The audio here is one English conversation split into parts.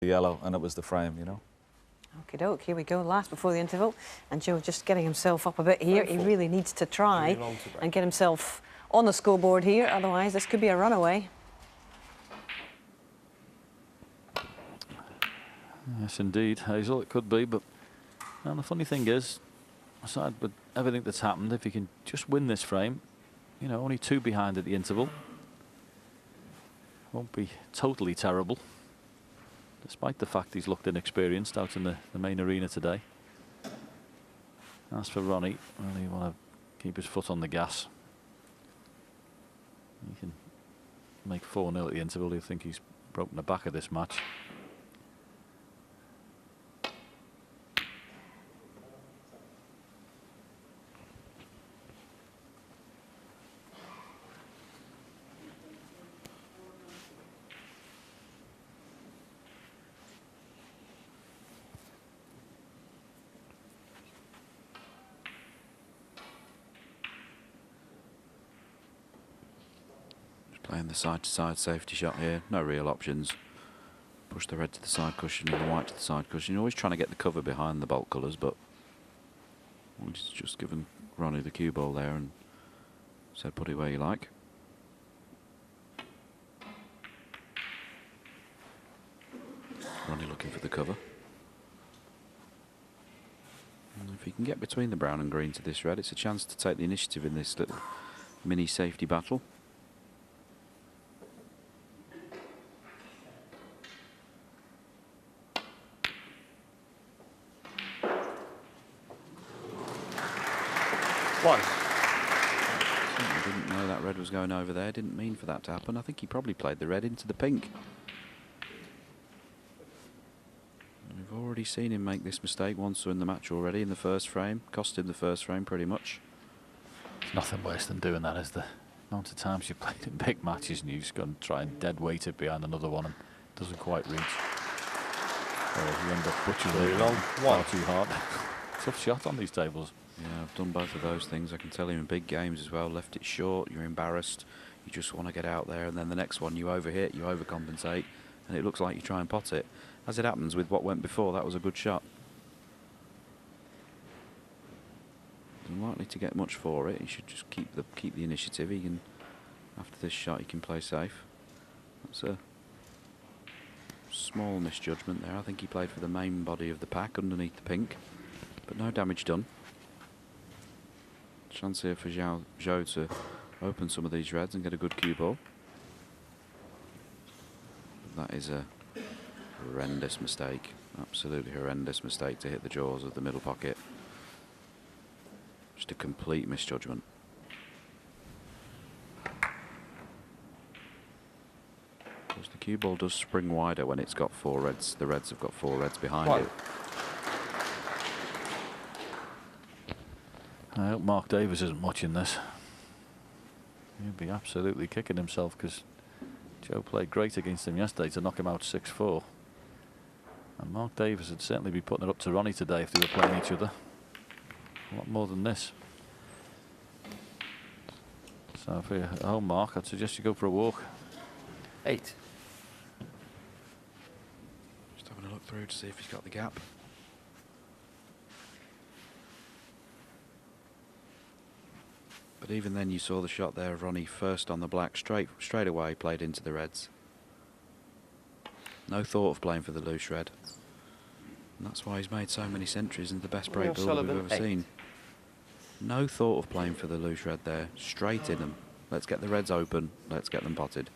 the yellow, and it was the frame, you know. Okie doke, here we go, last before the interval. And Zhou just getting himself up a bit here. He really needs to try and get himself on the scoreboard here, otherwise this could be a runaway. Yes, indeed, Hazel, it could be, but and the funny thing is, aside with everything that's happened, if he can just win this frame, you know, only 2 behind at the interval, won't be totally terrible, despite the fact he's looked inexperienced out in the main arena today. As for Ronnie, well, you want to keep his foot on the gas. He can make 4-0 at the interval. He'll think he's broken the back of this match. Playing the side-to-side safety shot here. No real options. Push the red to the side cushion and the white to the side cushion. You're always trying to get the cover behind the bolt colours, but he's just given Ronnie the cue ball there and said put it where you like. Ronnie looking for the cover. And if he can get between the brown and green to this red, it's a chance to take the initiative in this little mini safety battle. I didn't know that red was going over there. Didn't mean for that to happen. I think he probably played the red into the pink. And we've already seen him make this mistake once in the match already in the first frame. Cost him the first frame pretty much. It's nothing worse than doing that, is there? The amount of times you've played in big matches and you just go and try and dead weight it behind another one and it doesn't quite reach. Or you end up butchering it far too hard. Tough shot on these tables. Yeah, I've done both of those things. I can tell you in big games as well. Left it short, you're embarrassed, you just want to get out there, and then the next one you overhit, you overcompensate, and it looks like you try and pot it. As it happens with what went before, that was a good shot. Unlikely to get much for it. He should just keep the initiative. He can, after this shot, he can play safe. That's a small misjudgment there. I think he played for the main body of the pack underneath the pink, but no damage done. Chance here for Zhou to open some of these reds and get a good cue ball. That is a horrendous mistake. Absolutely horrendous mistake to hit the jaws of the middle pocket. Just a complete misjudgment. Because the cue ball does spring wider when it's got 4 reds. The reds have got 4 reds behind it. I hope Mark Davis isn't watching this. He'll be absolutely kicking himself because Zhou played great against him yesterday to knock him out 6-4. And Mark Davis would certainly be putting it up to Ronnie today if they were playing each other. A lot more than this. So if you're at home, Mark, I'd suggest you go for a walk. 8. Just having a look through to see if he's got the gap. But even then you saw the shot there of Ronnie first on the black, straight away played into the reds. No thought of playing for the loose red. And that's why he's made so many centuries and the best break builder we've ever seen. No thought of playing for the loose red there. Straight in them. Let's get the reds open. Let's get them potted.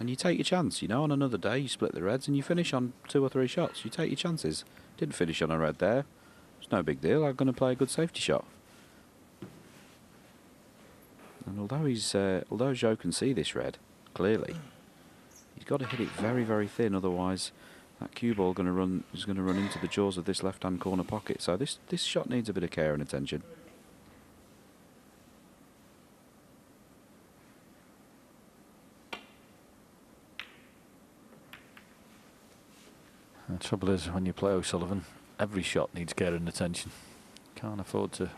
And you take your chance, you know, on another day you split the reds and you finish on 2 or 3 shots. You take your chances. Didn't finish on a red there. It's no big deal. I'm going to play a good safety shot. And although Zhou can see this red clearly, he's got to hit it very, very thin. Otherwise, that cue ball is going to run into the jaws of this left-hand corner pocket. So this shot needs a bit of care and attention. The trouble is, when you play O'Sullivan, every shot needs care and attention. Can't afford to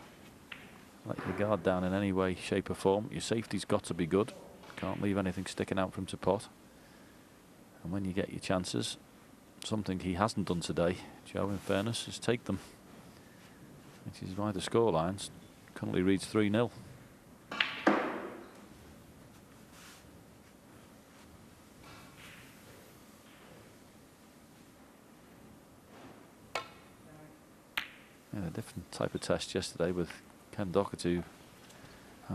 let your guard down in any way, shape or form. Your safety's got to be good. Can't leave anything sticking out for him to pot. And when you get your chances, something he hasn't done today, Zhou, in fairness, is take them. Which is why the scorelines currently reads 3-0. A different type of test yesterday with Ken Doherty, who,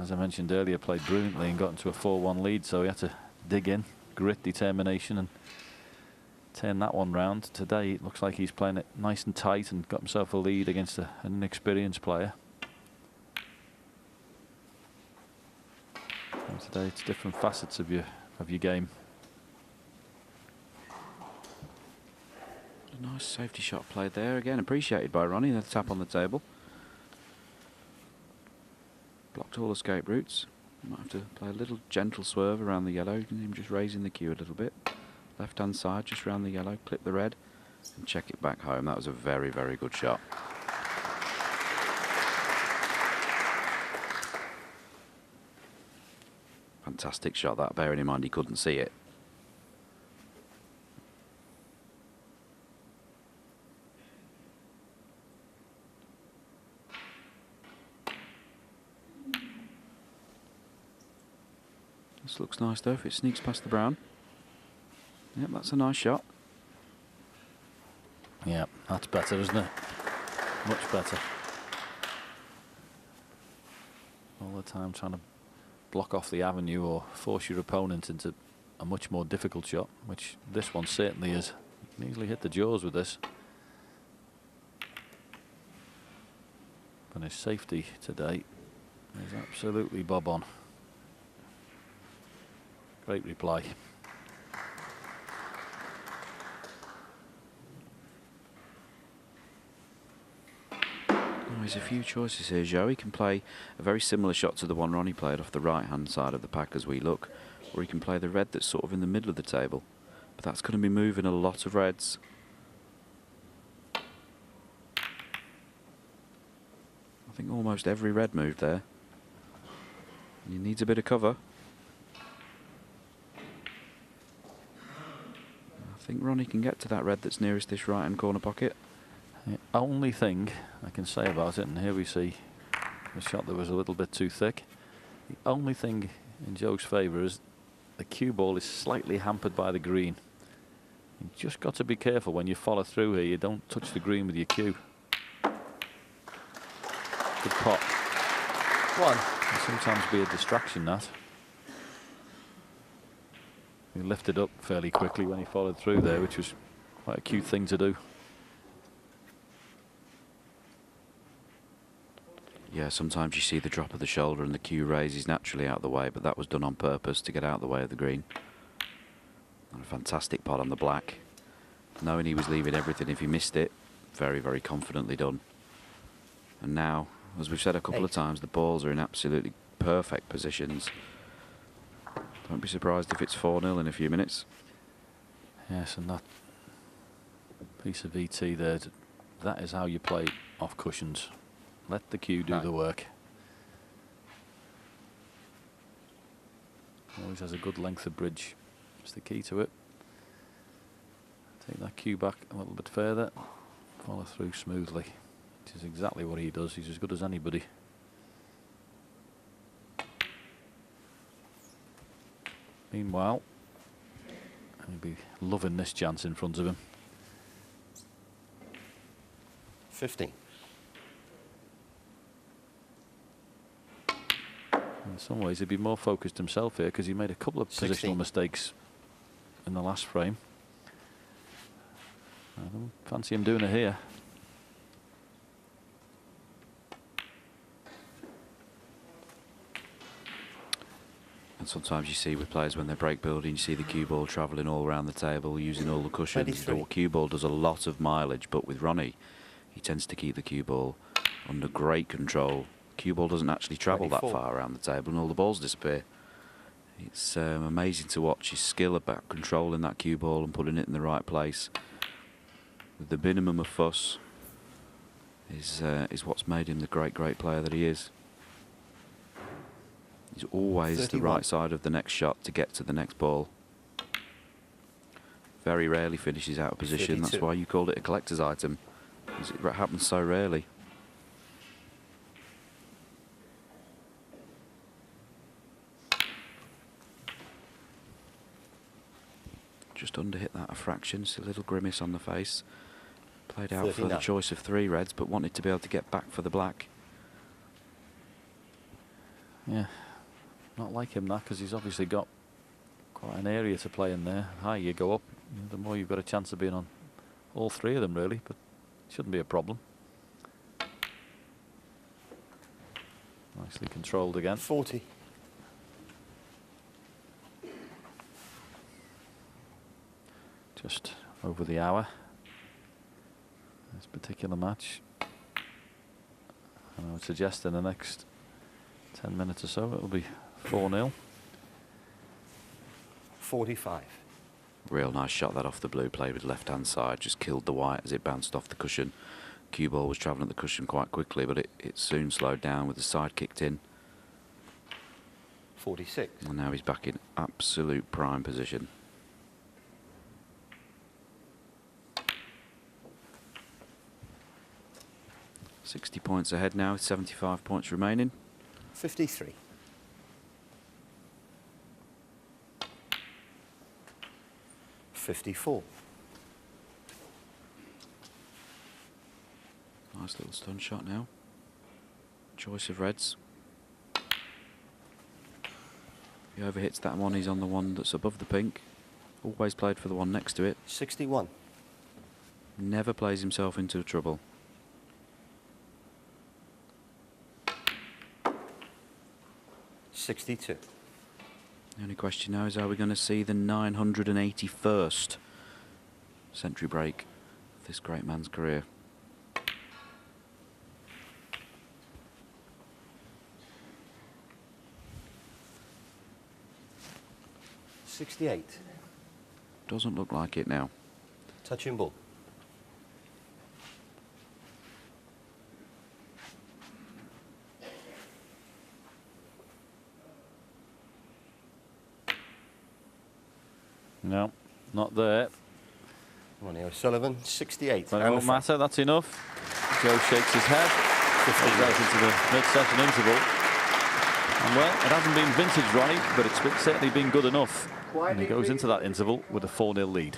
as I mentioned earlier, played brilliantly and got into a 4-1 lead, so he had to dig in, grit, determination, and turn that one round. Today it looks like he's playing it nice and tight and got himself a lead against an inexperienced player. And today it's different facets of your game. A nice safety shot played there again, appreciated by Ronnie. The tap on the table. Blocked all escape routes. Might have to play a little gentle swerve around the yellow. Him just raising the cue a little bit. Left hand side, just round the yellow, clip the red, and check it back home. That was a very, very good shot. Fantastic shot that, bearing in mind he couldn't see it. This looks nice though, if it sneaks past the brown. Yep, that's a nice shot. Yeah, that's better, isn't it? Much better. All the time trying to block off the avenue or force your opponent into a much more difficult shot, which this one certainly is. You can easily hit the jaws with this. But his safety today is absolutely bob on. Great reply. There's a few choices here, Zhou. He can play a very similar shot to the one Ronnie played off the right-hand side of the pack as we look, or he can play the red that's sort of in the middle of the table. But that's going to be moving a lot of reds. I think almost every red moved there. He needs a bit of cover. I think Ronnie can get to that red that's nearest this right-hand corner pocket. The only thing I can say about it, and here we see the shot that was a little bit too thick. The only thing in Zhou's favour is the cue ball is slightly hampered by the green. You've just got to be careful when you follow through here. You don't touch the green with your cue. Good pot. One. Can sometimes be a distraction, that. He lifted up fairly quickly when he followed through there, which was quite a cute thing to do. Yeah, sometimes you see the drop of the shoulder and the cue raises naturally out of the way, but that was done on purpose to get out of the way of the green. And a fantastic pot on the black. Knowing he was leaving everything if he missed it, very, very confidently done. And now, as we've said a couple of times, the balls are in absolutely perfect positions. Don't be surprised if it's 4-0 in a few minutes. Yes, and that piece of ET there, that is how you play off cushions. Let the cue do the work. Always has a good length of bridge. That's the key to it. Take that cue back a little bit further. Follow through smoothly. Which is exactly what he does. He's as good as anybody. Meanwhile, he'll be loving this chance in front of him. 15. In some ways, he'd be more focused himself here because he made a couple of 16. positional mistakes in the last frame. I don't fancy him doing it here. And sometimes you see with players when they break building, you see the cue ball travelling all around the table, using all the cushions. The cue ball does a lot of mileage, but with Ronnie, he tends to keep the cue ball under great control. Cue ball doesn't actually travel that far around the table and all the balls disappear. It's amazing to watch his skill about controlling that cue ball and putting it in the right place with the minimum of fuss is what's made him the great player that he is. He's always 31. the right side of the next shot to get to the next ball. Very rarely finishes out of position. 32. That's why you called it a collector's item, because it happens so rarely. Just under hit that a fraction. Just a little grimace on the face. Played out for the 39. choice of 3 reds, but wanted to be able to get back for the black. Yeah, not like him that, because he's obviously got quite an area to play in there. The higher you go up, the more you've got a chance of being on all 3 of them, really, but it shouldn't be a problem. Nicely controlled again. 40. Just over the hour, this particular match. And I would suggest in the next 10 minutes or so it'll be 4-0. 45. Real nice shot that off the blue, played with left hand side, just killed the white as it bounced off the cushion. Cue ball was travelling at the cushion quite quickly, but it soon slowed down with the side kicked in. 46. And now he's back in absolute prime position. .60 points ahead now with 75 points remaining. 53. .54. Nice little stun shot now. Choice of reds. He overhits that one, he's on the one that's above the pink. Always played for the one next to it. 61. Never plays himself into trouble. .62. The only question now is, are we going to see the 981st century break of this great man's career? .68. Doesn't look like it now. Touching ball. No, not there. Ronnie O'Sullivan, 68. But it And won't the front. matter, that's enough. Joe shakes his head, goes out into the mid-session interval. And well, it hasn't been vintage, Ronnie, but it's certainly been good enough. And he goes into that interval with a 4-0 lead.